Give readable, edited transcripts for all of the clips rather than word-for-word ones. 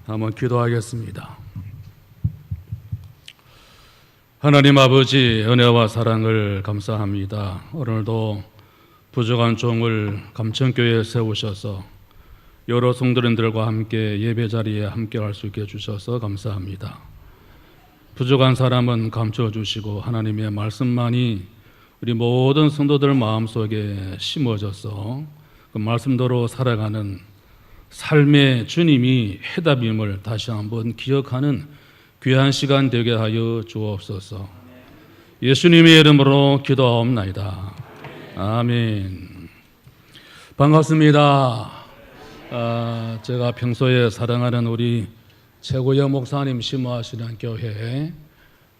한번 기도하겠습니다. 하나님 아버지, 은혜와 사랑을 감사합니다. 오늘도 부족한 종을 감천교회에 세우셔서 여러 성도님들과 함께 예배 자리에 함께 할 수 있게 해주셔서 감사합니다. 부족한 사람은 감춰주시고 하나님의 말씀만이 우리 모든 성도들 마음속에 심어져서 그 말씀대로 살아가는 삶의 주님이 해답임을 다시 한번 기억하는 귀한 시간 되게 하여 주옵소서. 예수님의 이름으로 기도하옵나이다. 아멘. 반갑습니다. 제가 평소에 사랑하는 우리 최고의 목사님 심호하시는 교회,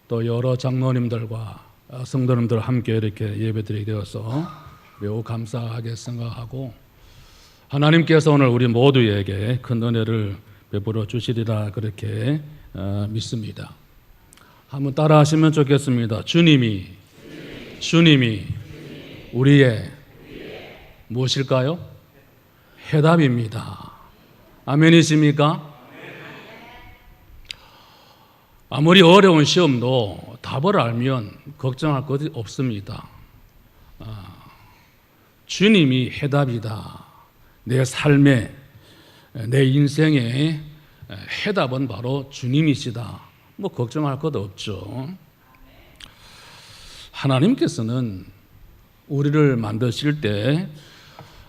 또 여러 장로님들과 성도님들 함께 이렇게 예배드리게 되어서 매우 감사하게 생각하고, 하나님께서 오늘 우리 모두에게 큰 은혜를 베풀어 주시리라 그렇게 믿습니다. 한번 따라 하시면 좋겠습니다. 주님이 우리의 무엇일까요? 해답입니다. 아멘이십니까? 아무리 어려운 시험도 답을 알면 걱정할 것이 없습니다. 주님이 해답이다. 내 삶의, 내 인생의 해답은 바로 주님이시다. 뭐 걱정할 것 없죠. 하나님께서는 우리를 만드실 때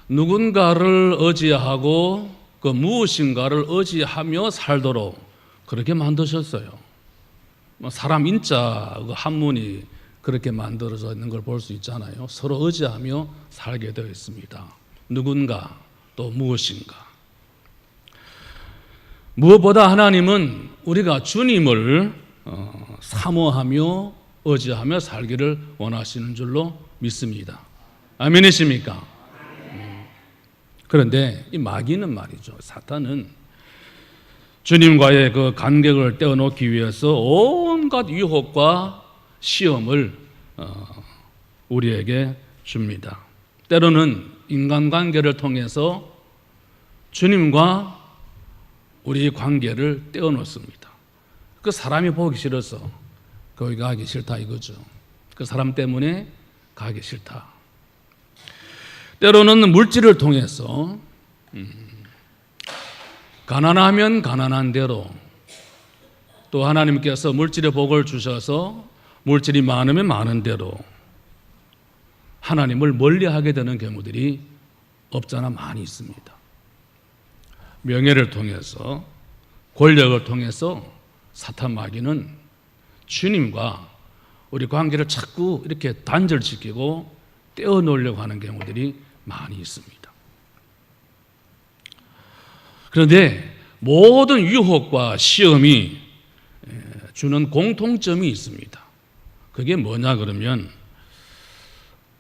누군가를 의지하고 그 무엇인가를 의지하며 살도록 그렇게 만드셨어요. 사람 인자 한문이 그렇게 만들어져 있는 걸 볼 수 있잖아요. 서로 의지하며 살게 되어 있습니다. 누군가 또 무엇인가. 무엇보다 하나님은 우리가 주님을 사모하며 의지하며 살기를 원하시는 줄로 믿습니다. 아멘이십니까? 그런데 이 마귀는 말이죠, 사탄은 주님과의 그 간격을 떼어놓기 위해서 온갖 유혹과 시험을 우리에게 줍니다. 때로는 인간관계를 통해서 주님과 우리 관계를 떼어놓습니다. 그 사람이 보기 싫어서 거기 가기 싫다 이거죠. 그 사람 때문에 가기 싫다. 때로는 물질을 통해서 가난하면 가난한 대로, 또 하나님께서 물질의 복을 주셔서 물질이 많으면 많은 대로 하나님을 멀리하게 되는 경우들이 없잖아 많이 있습니다. 명예를 통해서, 권력을 통해서 사탄 마귀는 주님과 우리 관계를 자꾸 이렇게 단절시키고 떼어놓으려고 하는 경우들이 많이 있습니다. 그런데 모든 유혹과 시험이 주는 공통점이 있습니다. 그게 뭐냐 그러면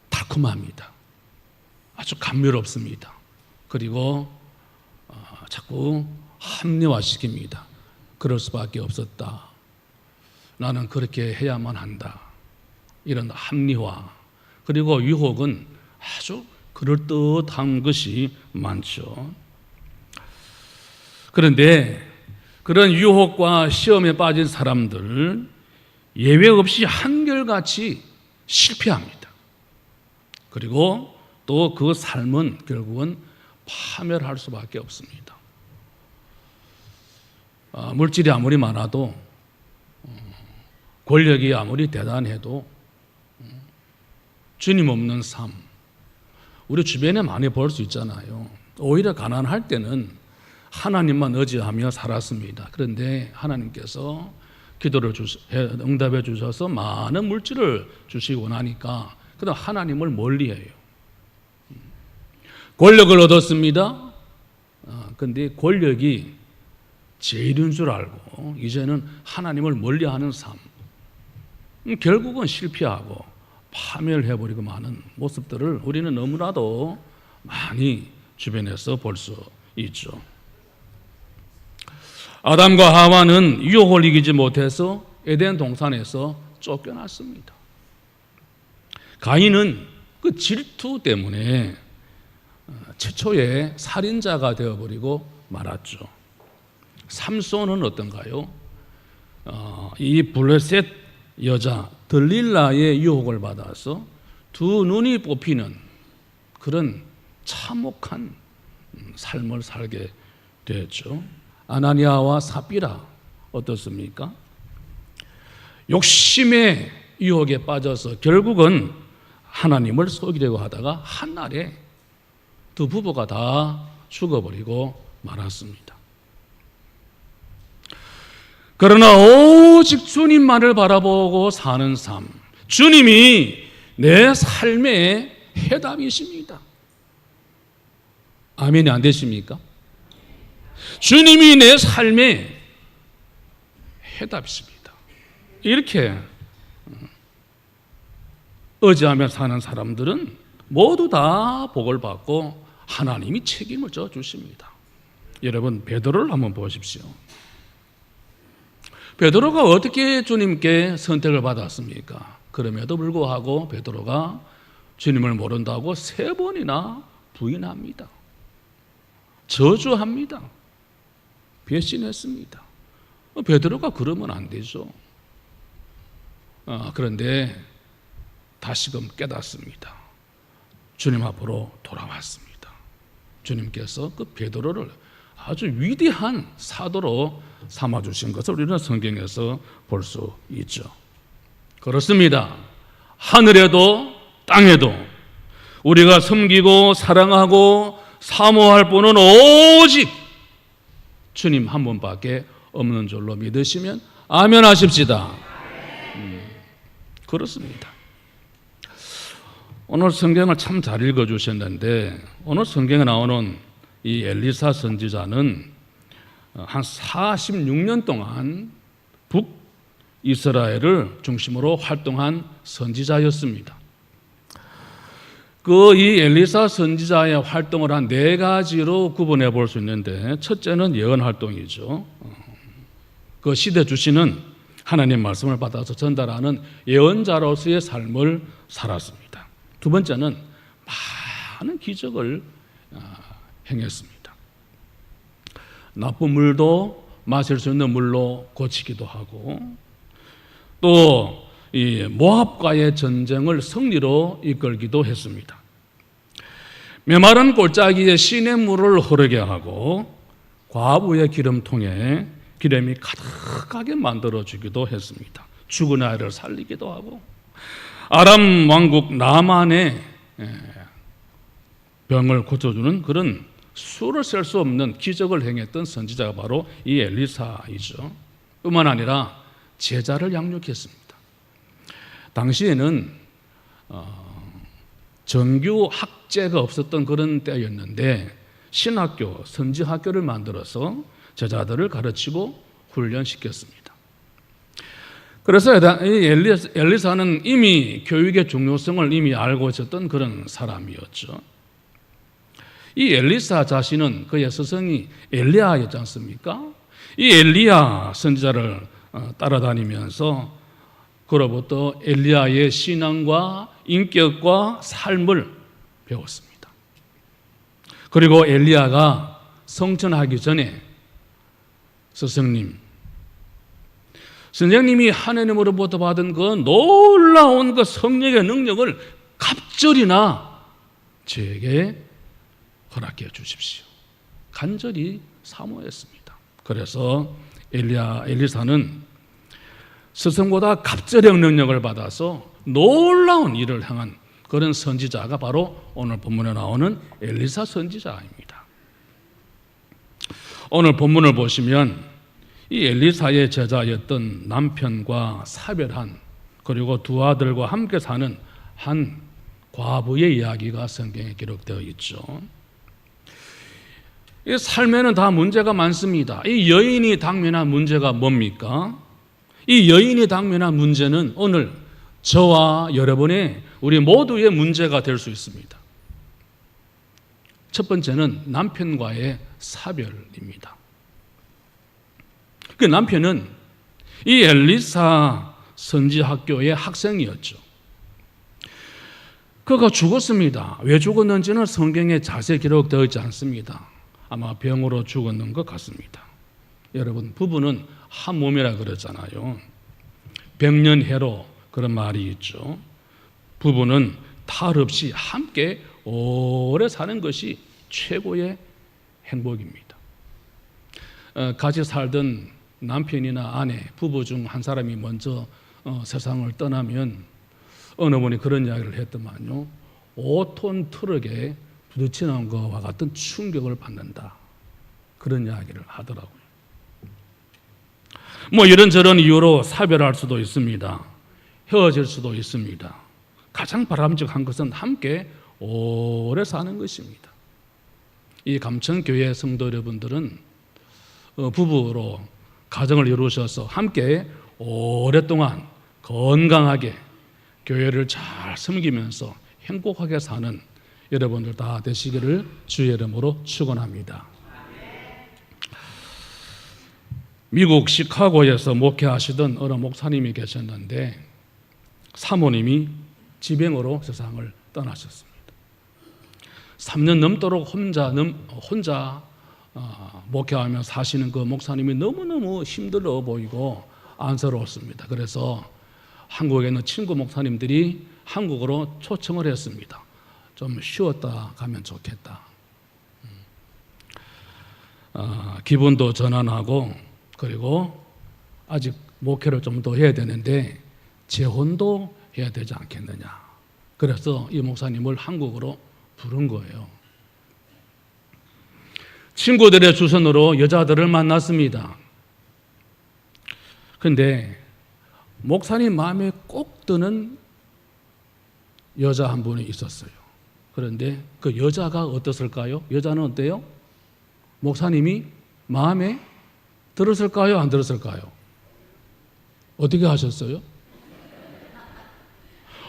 달콤합니다. 아주 감미롭습니다. 그리고 자꾸 합리화시킵니다. 그럴 수밖에 없었다. 나는 그렇게 해야만 한다. 이런 합리화. 그리고 유혹은 아주 그럴듯한 것이 많죠. 그런데 그런 유혹과 시험에 빠진 사람들 예외 없이 한결같이 실패합니다. 그리고 또 그 삶은 결국은 파멸할 수밖에 없습니다. 물질이 아무리 많아도, 권력이 아무리 대단해도 주님 없는 삶, 우리 주변에 많이 볼 수 있잖아요. 오히려 가난할 때는 하나님만 의지하며 살았습니다. 그런데 하나님께서 기도를 응답해 주셔서 많은 물질을 주시고 나니까 그다음 하나님을 멀리해요. 권력을 얻었습니다. 그런데 권력이 제일인 줄 알고 이제는 하나님을 멀리하는 삶, 결국은 실패하고 파멸해버리고 마는 모습들을 우리는 너무나도 많이 주변에서 볼 수 있죠. 아담과 하와는 유혹을 이기지 못해서 에덴 동산에서 쫓겨났습니다. 가인은 그 질투 때문에 최초의 살인자가 되어버리고 말았죠. 삼손은 어떤가요? 이 블레셋 여자 들릴라의 유혹을 받아서 두 눈이 뽑히는 그런 참혹한 삶을 살게 되었죠. 아나니아와 삽비라 어떻습니까? 욕심의 유혹에 빠져서 결국은 하나님을 속이려고 하다가 한날에 두 부부가 다 죽어버리고 말았습니다. 그러나 오직 주님만을 바라보고 사는 삶, 주님이 내 삶의 해답이십니다. 아멘이 안 되십니까? 주님이 내 삶의 해답이십니다. 이렇게 의지하며 사는 사람들은 모두 다 복을 받고 하나님이 책임을 져 주십니다. 여러분, 베드로를 한번 보십시오. 베드로가 어떻게 주님께 선택을 받았습니까? 그럼에도 불구하고 베드로가 주님을 모른다고 3번이나 부인합니다. 저주합니다. 배신했습니다. 베드로가 그러면 안 되죠. 그런데 다시금 깨닫습니다. 주님 앞으로 돌아왔습니다. 주님께서 그 베드로를 아주 위대한 사도로 삼아주신 것을 우리는 성경에서 볼 수 있죠. 그렇습니다. 하늘에도 땅에도 우리가 섬기고 사랑하고 사모할 분은 오직 주님 한 분밖에 없는 줄로 믿으시면 아멘 하십시다. 그렇습니다. 오늘 성경을 참 잘 읽어주셨는데 오늘 성경에 나오는 이 엘리사 선지자는 한 46년 동안 북이스라엘을 중심으로 활동한 선지자였습니다. 이 엘리사 선지자의 활동을 한 4가지로 구분해 볼 수 있는데, 첫째는 예언 활동이죠. 그 시대 주시는 하나님 말씀을 받아서 전달하는 예언자로서의 삶을 살았습니다. 두 번째는 많은 기적을 행했습니다. 나쁜 물도 마실 수 있는 물로 고치기도 하고, 또 이 모압과의 전쟁을 승리로 이끌기도 했습니다. 메마른 골짜기에 시냇물을 흐르게 하고 과부의 기름통에 기름이 가득하게 만들어주기도 했습니다. 죽은 아이를 살리기도 하고, 아람 왕국 나만의 병을 고쳐주는 그런 수를 셀 수 없는 기적을 행했던 선지자가 바로 이 엘리사이죠. 뿐만 아니라 제자를 양육했습니다. 당시에는 정규 학제가 없었던 그런 때였는데 신학교, 선지학교를 만들어서 제자들을 가르치고 훈련시켰습니다. 그래서 이 엘리사는 이미 교육의 중요성을 이미 알고 있었던 그런 사람이었죠. 이 엘리사 자신은 그의 스승이 엘리야였지 않습니까? 이 엘리야 선지자를 따라다니면서 그로부터 엘리야의 신앙과 인격과 삶을 배웠습니다. 그리고 엘리야가 성천하기 전에 선생님이 하나님으로부터 받은 그 놀라운 그 성령의 능력을 갑절이나 저에게 허락해 주십시오. 간절히 사모했습니다. 그래서 엘리사는 스승보다 갑절의 능력을 받아서 놀라운 일을 행한 그런 선지자가 바로 오늘 본문에 나오는 엘리사 선지자입니다. 오늘 본문을 보시면 이 엘리사의 제자였던 남편과 사별한, 그리고 두 아들과 함께 사는 한 과부의 이야기가 성경에 기록되어 있죠. 이 삶에는 다 문제가 많습니다. 이 여인이 당면한 문제가 뭡니까? 이 여인이 당면한 문제는 오늘 저와 여러분의 우리 모두의 문제가 될 수 있습니다. 첫 번째는 남편과의 사별입니다. 그 남편은 이 엘리사 선지학교의 학생이었죠. 그가 죽었습니다. 왜 죽었는지는 성경에 자세히 기록되어 있지 않습니다. 아마 병으로 죽었는 것 같습니다. 여러분, 부부는 한 몸이라 그랬잖아요. 백년해로 그런 말이 있죠. 부부는 탈 없이 함께 오래 사는 것이 최고의 행복입니다. 같이 살던 남편이나 아내, 부부 중 한 사람이 먼저 세상을 떠나면 어느 분이 그런 이야기를 했더만요. 5톤 트럭에 부딪히는 것과 같은 충격을 받는다. 그런 이야기를 하더라고요. 뭐 이런저런 이유로 사별할 수도 있습니다. 헤어질 수도 있습니다. 가장 바람직한 것은 함께 오래 사는 것입니다. 이 감천교회 성도 여러분들은 부부로 가정을 이루셔서 함께 오랫동안 건강하게 교회를 잘 섬기면서 행복하게 사는 여러분들 다 되시기를 주의 이름으로 축원합니다. 미국 시카고에서 목회하시던 어느 목사님이 계셨는데 사모님이 지병으로 세상을 떠나셨습니다. 3년 넘도록 혼자 목회하며 사시는 그 목사님이 너무너무 힘들어 보이고 안쓰러웠습니다. 그래서 한국에 있는 친구 목사님들이 한국으로 초청을 했습니다. 좀 쉬었다 가면 좋겠다. 기분도 전환하고 그리고 아직 목회를 좀 더 해야 되는데 재혼도 해야 되지 않겠느냐. 그래서 이 목사님을 한국으로 부른 거예요. 친구들의 주선으로 여자들을 만났습니다. 그런데 목사님 마음에 꼭 드는 여자 한 분이 있었어요. 그런데 그 여자가 어떻을까요? 여자는 어때요? 목사님이 마음에 들었을까요? 안 들었을까요? 어떻게 하셨어요?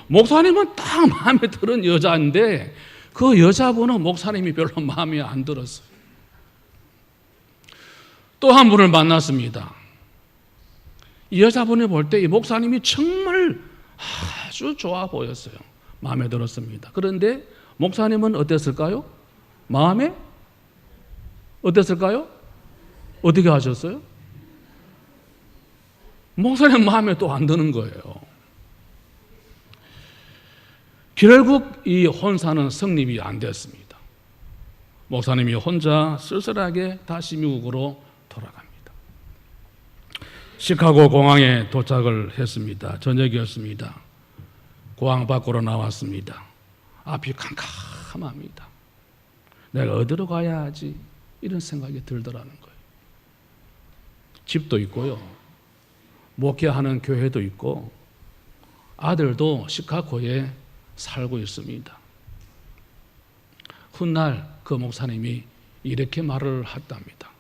목사님은 딱 마음에 드는 여자인데 그 여자분은 목사님이 별로 마음에 안 들었어요. 또 한 분을 만났습니다. 이 여자분이 볼 때 이 목사님이 정말 아주 좋아 보였어요. 마음에 들었습니다. 그런데 목사님은 어땠을까요? 마음에 어땠을까요? 어떻게 하셨어요? 목사님 마음에 또 안 드는 거예요. 결국 이 혼사는 성립이 안 됐습니다. 목사님이 혼자 쓸쓸하게 다시 미국으로 돌아갑니다. 시카고 공항에 도착을 했습니다. 저녁이었습니다. 공항 밖으로 나왔습니다. 앞이 캄캄합니다. 내가 어디로 가야 하지? 이런 생각이 들더라는 거예요. 집도 있고요. 목회하는 교회도 있고 아들도 시카고에 살고 있습니다. 훗날 그 목사님이 이렇게 말을 했답니다.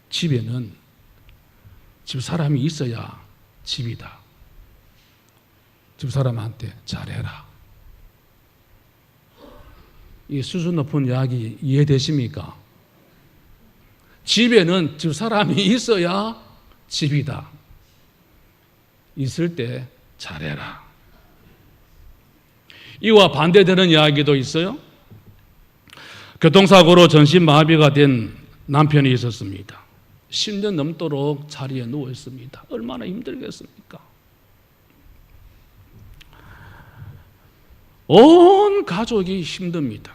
집에는 집사람이 있어야 집이다. 집사람한테 잘해라. 이 수준 높은 이야기 이해되십니까? 집에는 집사람이 있어야 집이다. 있을 때 잘해라. 이와 반대되는 이야기도 있어요. 교통사고로 전신마비가 된 남편이 있었습니다. 10년 넘도록 자리에 누워 있습니다. 얼마나 힘들겠습니까? 온 가족이 힘듭니다.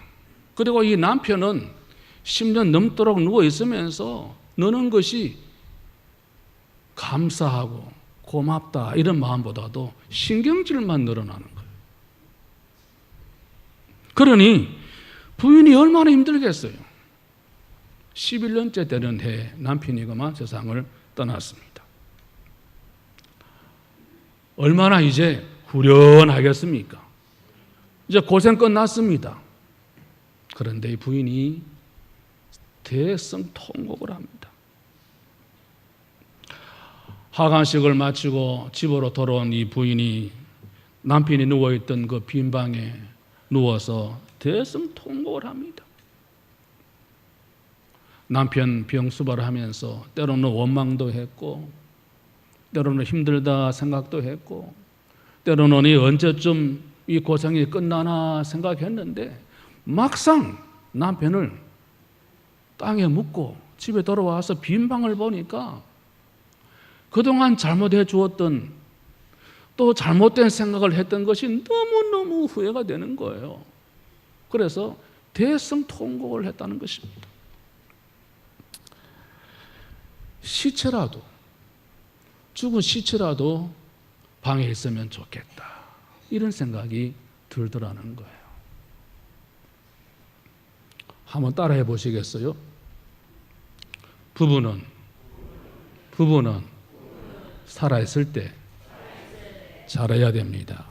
그리고 이 남편은 10년 넘도록 누워 있으면서 느는 것이 감사하고 고맙다 이런 마음보다도 신경질만 늘어나는 거예요. 그러니 부인이 얼마나 힘들겠어요. 11년째 되는 해에 남편이 그만 세상을 떠났습니다. 얼마나 이제 후련하겠습니까? 이제 고생 끝났습니다. 그런데 이 부인이 대성통곡을 합니다. 하간식을 마치고 집으로 돌아온 이 부인이 남편이 누워있던 그 빈 방에 누워서 대성통곡을 합니다. 남편 병수발을 하면서 때로는 원망도 했고 때로는 힘들다 생각도 했고 때로는 언제쯤 이 고생이 끝나나 생각했는데 막상 남편을 땅에 묻고 집에 돌아와서 빈 방을 보니까 그동안 잘못해 주었던 또 잘못된 생각을 했던 것이 너무너무 후회가 되는 거예요. 그래서 대성통곡을 했다는 것입니다. 시체라도, 죽은 시체라도 방에 있으면 좋겠다, 이런 생각이 들더라는 거예요. 한번 따라해 보시겠어요? 부부는 살아있을 때 잘해야 됩니다.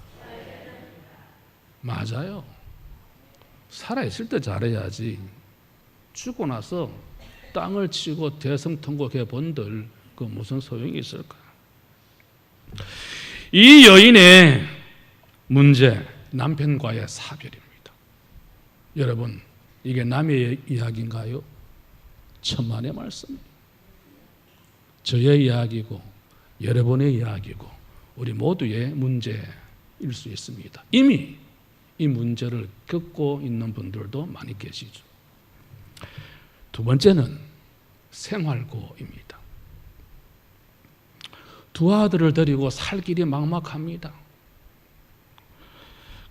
맞아요. 살아있을 때 잘해야지. 죽고 나서 땅을 치고 대성통곡해 본들 그 무슨 소용이 있을까? 이 여인의 문제, 남편과의 사별입니다. 여러분, 이게 남의 이야기인가요? 천만의 말씀입니다. 저의 이야기고 여러분의 이야기고 우리 모두의 문제일 수 있습니다. 이미 이 문제를 겪고 있는 분들도 많이 계시죠. 두 번째는 생활고입니다. 두 아들을 데리고 살 길이 막막합니다.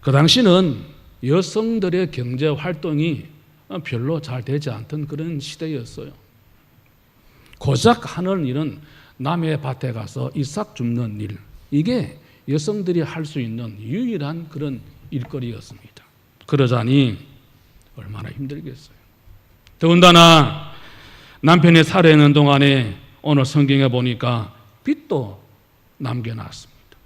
그 당시는 여성들의 경제 활동이 별로 잘 되지 않던 그런 시대였어요. 고작 하는 일은 남의 밭에 가서 이삭 줍는 일, 이게 여성들이 할 수 있는 유일한 그런 일거리였습니다. 그러자니 얼마나 힘들겠어요. 더군다나 남편이 살아있는 동안에 오늘 성경에 보니까 빚도 남겨놨습니다.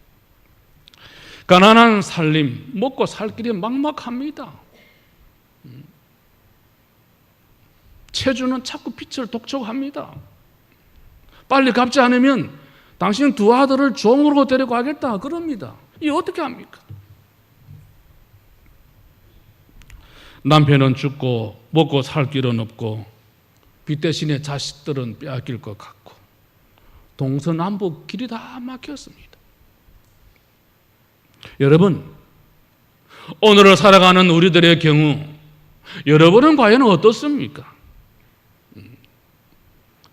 가난한 살림, 먹고 살 길이 막막합니다. 채주는 자꾸 빚을 독촉합니다. 빨리 갚지 않으면 당신 두 아들을 종으로 데려가겠다 그럽니다. 이 어떻게 합니까? 남편은 죽고 먹고 살 길은 없고 빚 대신에 자식들은 빼앗길 것 같고 동서남북 길이 다 막혔습니다. 여러분, 오늘을 살아가는 우리들의 경우 여러분은 과연 어떻습니까?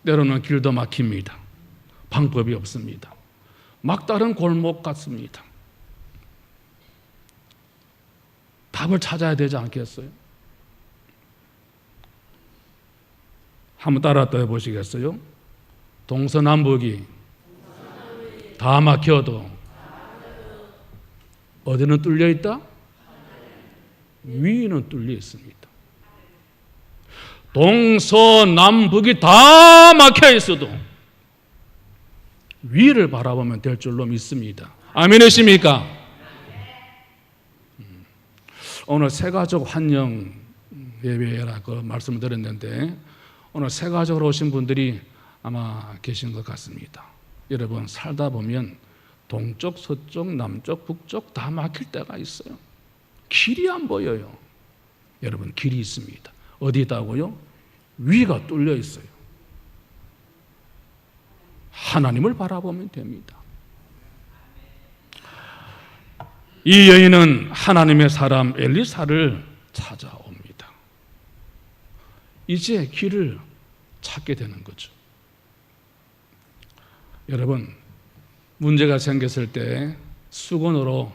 때로는 길도 막힙니다. 방법이 없습니다. 막다른 골목 같습니다. 답을 찾아야 되지 않겠어요? 한번 따라 또 해보시겠어요? 동서남북이 다 막혀도 어디는 뚫려 있다? 위는 뚫려 있습니다. 동서남북이 다 막혀 있어도 위를 바라보면 될 줄로 믿습니다. 아멘이십니까? 오늘 새가족 환영 예배라고 말씀을 드렸는데 오늘 새가족으로 오신 분들이 아마 계신 것 같습니다. 여러분, 살다 보면 동쪽, 서쪽, 남쪽, 북쪽 다 막힐 때가 있어요. 길이 안 보여요. 여러분, 길이 있습니다. 어디 있다고요? 위가 뚫려 있어요. 하나님을 바라보면 됩니다. 이 여인은 하나님의 사람 엘리사를 찾아옵니다. 이제 길을 찾게 되는 거죠. 여러분, 문제가 생겼을 때 수건으로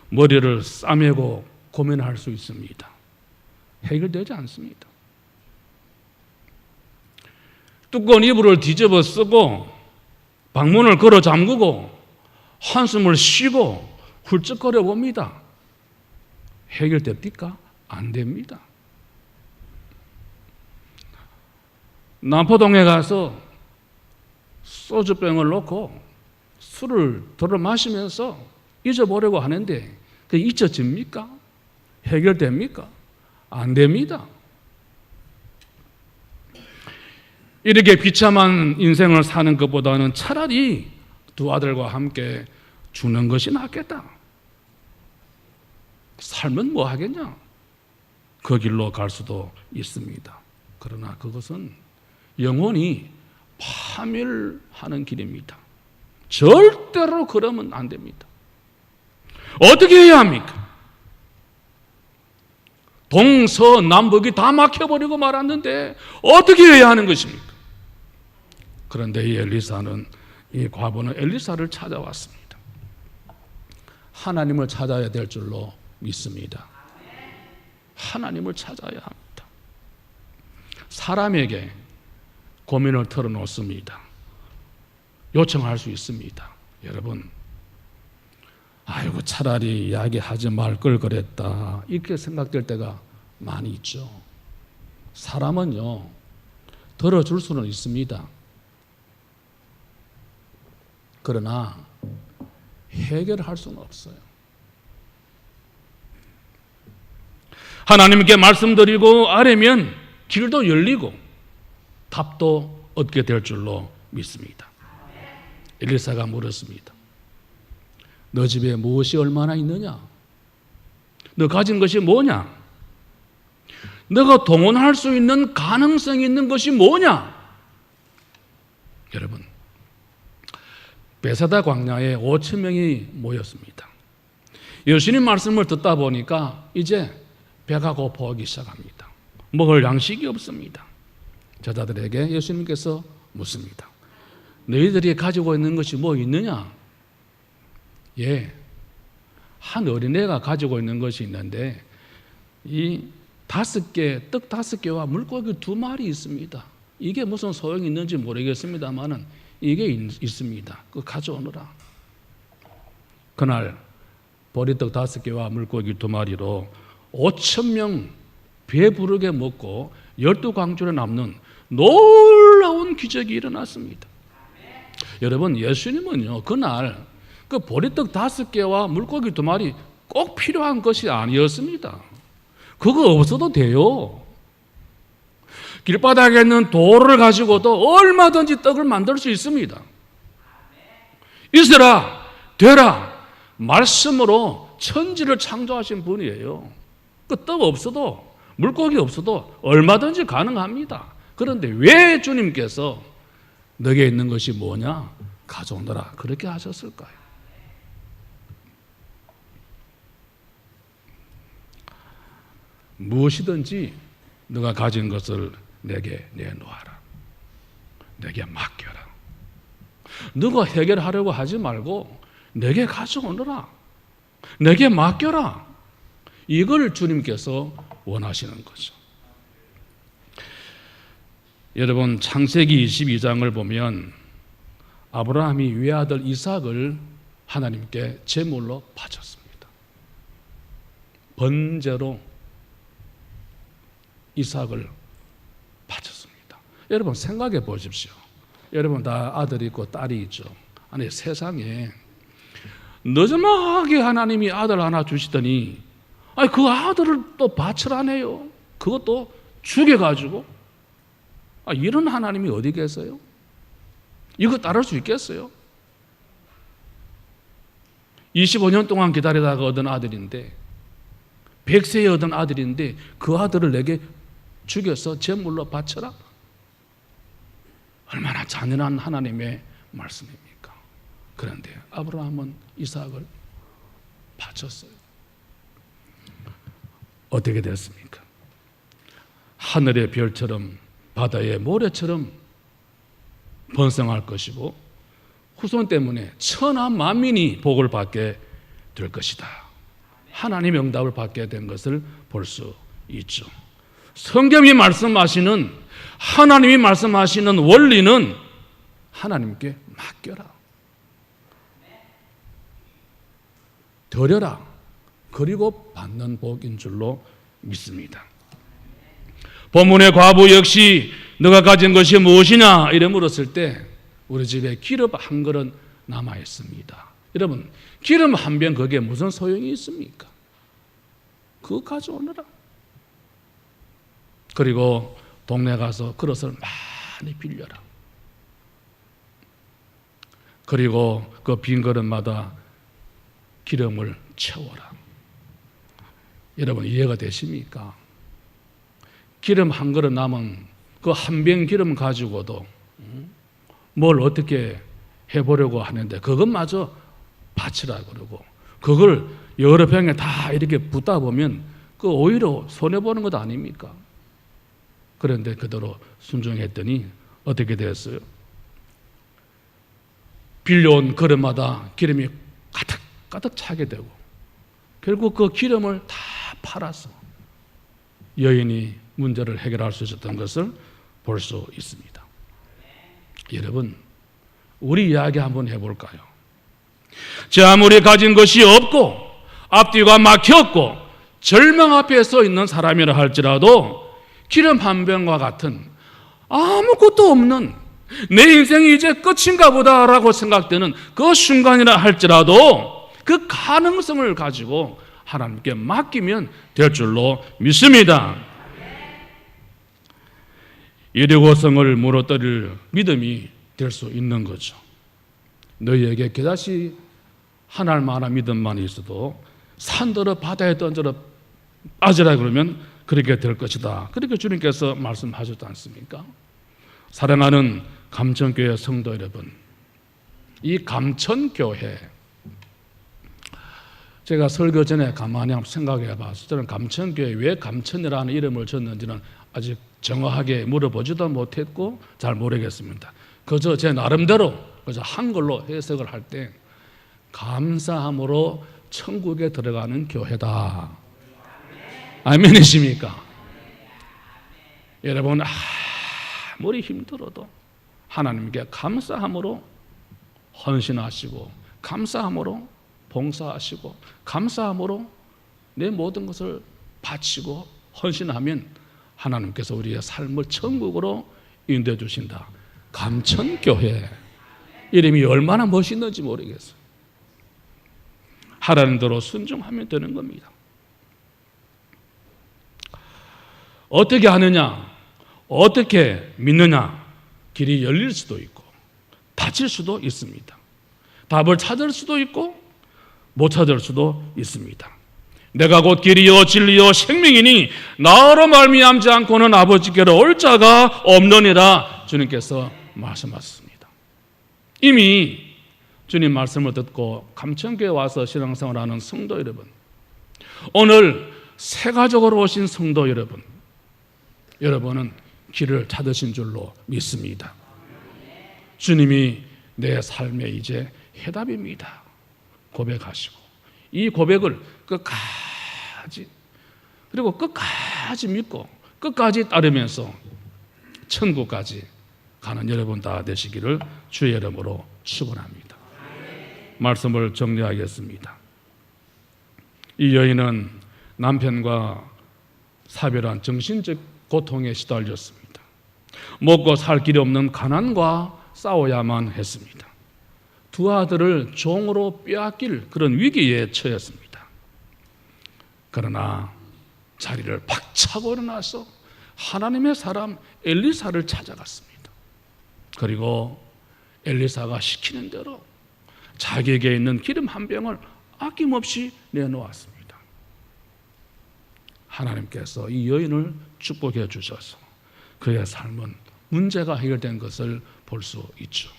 머리를 싸매고 고민할 수 있습니다. 해결되지 않습니다. 두꺼운 이불을 뒤집어 쓰고 방문을 걸어 잠그고 한숨을 쉬고 훌쩍거려 봅니다. 해결됩니까? 안 됩니다. 남포동에 가서 소주병을 놓고 술을 덜어 마시면서 잊어보려고 하는데 그게 잊혀집니까? 해결됩니까? 안 됩니다. 이렇게 비참한 인생을 사는 것보다는 차라리 두 아들과 함께 죽는 것이 낫겠다. 살면 뭐 하겠냐? 그 길로 갈 수도 있습니다. 그러나 그것은 영원히 파멸하는 길입니다. 절대로 그러면 안 됩니다. 어떻게 해야 합니까? 동서남북이 다 막혀버리고 말았는데 어떻게 해야 하는 것입니까? 그런데 이 엘리사는, 이 과부는 엘리사를 찾아왔습니다. 하나님을 찾아야 될 줄로 믿습니다. 하나님을 찾아야 합니다. 사람에게 고민을 털어놓습니다. 요청할 수 있습니다. 여러분, 아이고 차라리 이야기하지 말 걸 그랬다, 이렇게 생각될 때가 많이 있죠. 사람은요, 들어줄 수는 있습니다. 그러나 해결할 수는 없어요. 하나님께 말씀드리고 아뢰면 길도 열리고 답도 얻게 될 줄로 믿습니다. 엘리사가 물었습니다. 너 집에 무엇이 얼마나 있느냐? 너 가진 것이 뭐냐? 너가 동원할 수 있는 가능성이 있는 것이 뭐냐? 여러분, 베사다 광야에 5천 명이 모였습니다. 예수님 말씀을 듣다 보니까 이제 배가 고파오기 시작합니다. 먹을 양식이 없습니다. 저자들에게 예수님께서 묻습니다. 너희들이 가지고 있는 것이 뭐 있느냐? 예, 한 어린애가 가지고 있는 것이 있는데 이 5개, 떡 5개와 물고기 2마리 있습니다. 이게 무슨 소용이 있는지 모르겠습니다만은 이게 있습니다. 그거 가져오너라. 그날 보리떡 5개와 물고기 2마리로 5천 명 배부르게 먹고 12광주에 남는 놀라운 기적이 일어났습니다. 여러분, 예수님은요, 그날 그 보리떡 5개와 물고기 2마리 꼭 필요한 것이 아니었습니다. 그거 없어도 돼요. 길바닥에 있는 돌을 가지고도 얼마든지 떡을 만들 수 있습니다. 있으라, 되라, 말씀으로 천지를 창조하신 분이에요. 그 떡 없어도, 물고기 없어도 얼마든지 가능합니다. 그런데 왜 주님께서 너게 있는 것이 뭐냐? 가져오너라, 그렇게 하셨을까요? 무엇이든지 너가 가진 것을 내게 내놓아라. 내게 맡겨라. 너가 해결하려고 하지 말고 내게 가져오너라. 내게 맡겨라. 이걸 주님께서 원하시는 거죠. 여러분, 창세기 22장을 보면 아브라함이 외아들 이삭을 하나님께 제물로 바쳤습니다. 번제로 이삭을 바쳤습니다. 여러분, 생각해 보십시오. 여러분 다 아들이 있고 딸이 있죠. 아니, 세상에 늦음하게 하나님이 아들 하나 주시더니 아니, 그 아들을 또 바치라네요. 그것도 죽여가지고. 이런 하나님이 어디 계세요? 이거 따를 수 있겠어요? 25년 동안 기다리다가 얻은 아들인데, 100세에 얻은 아들인데 그 아들을 내게 죽여서 제물로 바쳐라? 얼마나 잔인한 하나님의 말씀입니까? 그런데 아브라함은 이삭을 바쳤어요. 어떻게 됐습니까? 하늘의 별처럼 바다의 모래처럼 번성할 것이고 후손 때문에 천하 만민이 복을 받게 될 것이다. 하나님의 응답을 받게 된 것을 볼 수 있죠. 성경이 말씀하시는, 하나님이 말씀하시는 원리는 하나님께 맡겨라, 드려라, 그리고 받는 복인 줄로 믿습니다. 본문의 과부 역시 너가 가진 것이 무엇이냐 이래 물었을 때 우리 집에 기름 한 그릇 남아 있습니다. 여러분, 기름 한 병 그게 무슨 소용이 있습니까? 그거 가져오느라. 그리고 동네 가서 그릇을 많이 빌려라. 그리고 그 빈 그릇마다 기름을 채워라. 여러분, 이해가 되십니까? 기름 한 그릇 남은 그 한 병 기름 가지고도 뭘 어떻게 해보려고 하는데 그것마저 바치라 그러고 그걸 여러 병에 다 이렇게 붓다 보면 그 오히려 손해보는 것 아닙니까? 그런데 그대로 순종했더니 어떻게 됐어요? 빌려온 그릇마다 기름이 가득 차게 되고 결국 그 기름을 다 팔아서 여인이 문제를 해결할 수 있었던 것을 볼 수 있습니다. 여러분, 우리 이야기 한번 해볼까요? 제 아무리 가진 것이 없고 앞뒤가 막혔고 절망 앞에 서 있는 사람이라 할지라도 기름 한 병과 같은 아무것도 없는 내 인생이 이제 끝인가 보다라고 생각되는 그 순간이라 할지라도 그 가능성을 가지고 하나님께 맡기면 될 줄로 믿습니다. 여리고성을 무너뜨릴 믿음이 될 수 있는 거죠. 너희에게 그다시 하나님만한 믿음만 있어도 산더러 바다에 던져러 빠지라 그러면 그렇게 될 것이다. 그렇게 주님께서 말씀하셨지 않습니까? 사랑하는 감천교회 성도 여러분, 이 감천교회, 제가 설교 전에 가만히 한번 생각해 봐서 저는 감천교회 왜 감천이라는 이름을 줬는지는 아직 정확하게 물어보지도 못했고 잘 모르겠습니다. 그저 제 나름대로 그저 한글로 해석을 할 때 감사함으로 천국에 들어가는 교회다. 아멘이십니까? 여러분, 아무리 힘들어도 하나님께 감사함으로 헌신하시고 감사함으로 봉사하시고 감사함으로 내 모든 것을 바치고 헌신하면 하나님께서 우리의 삶을 천국으로 인도해 주신다. 감천교회 이름이 얼마나 멋있는지 모르겠어요. 하라는 대로 순종하면 되는 겁니다. 어떻게 하느냐, 어떻게 믿느냐, 길이 열릴 수도 있고 닫힐 수도 있습니다. 답을 찾을 수도 있고 못 찾을 수도 있습니다. 내가 곧 길이요 진리요 생명이니 나로 말미암지 않고는 아버지께로 올 자가 없느니라 주님께서 말씀하셨습니다. 이미 주님 말씀을 듣고 감천교회 와서 신앙생활하는 성도 여러분, 오늘 새 가족으로 오신 성도 여러분, 여러분은 길을 찾으신 줄로 믿습니다. 주님이 내 삶의 이제 해답입니다. 고백하시고 이 고백을 끝까지, 그리고 끝까지 믿고 끝까지 따르면서 천국까지 가는 여러분 다 되시기를 주의 이름으로 축원합니다. 말씀을 정리하겠습니다. 이 여인은 남편과 사별한 정신적 고통에 시달렸습니다. 먹고 살 길이 없는 가난과 싸워야만 했습니다. 두 아들을 종으로 빼앗길 그런 위기에 처했습니다. 그러나 자리를 박차고 일어나서 하나님의 사람 엘리사를 찾아갔습니다. 그리고 엘리사가 시키는 대로 자기에게 있는 기름 한 병을 아낌없이 내놓았습니다. 하나님께서 이 여인을 축복해 주셔서 그의 삶은 문제가 해결된 것을 볼 수 있죠.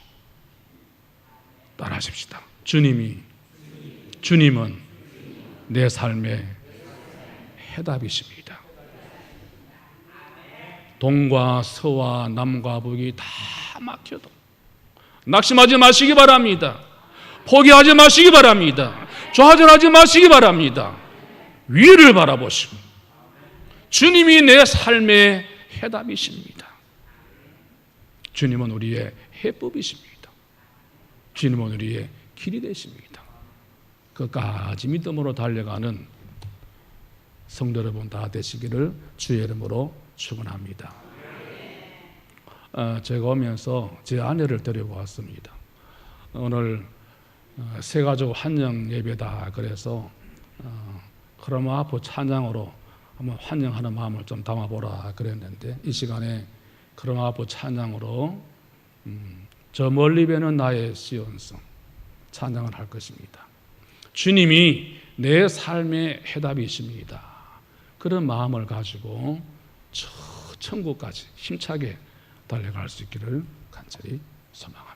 따라하십시다. 주님은 내 삶의 해답이십니다. 동과 서와 남과 북이 다 막혀도 낙심하지 마시기 바랍니다. 포기하지 마시기 바랍니다. 좌절하지 마시기 바랍니다. 위를 바라보시고 주님이 내 삶의 해답이십니다. 주님은 우리의 해법이십니다. 주님은 우리의 길이 되십니다. 끝까지 믿음으로 달려가는 성도 여러분 다 되시기를 주의 이름으로 축원합니다. 제가 오면서 제 아내를 데리고 왔습니다. 오늘 새가족 환영 예배다 그래서 크로마하프 찬양으로 한번 환영하는 마음을 좀 담아보라 그랬는데 이 시간에 크로마하프 찬양으로 저 멀리 뵈는 나의 시온성 찬양을 할 것입니다. 주님이 내 삶의 해답이십니다. 그런 마음을 가지고 저 천국까지 힘차게 달려갈 수 있기를 간절히 소망합니다.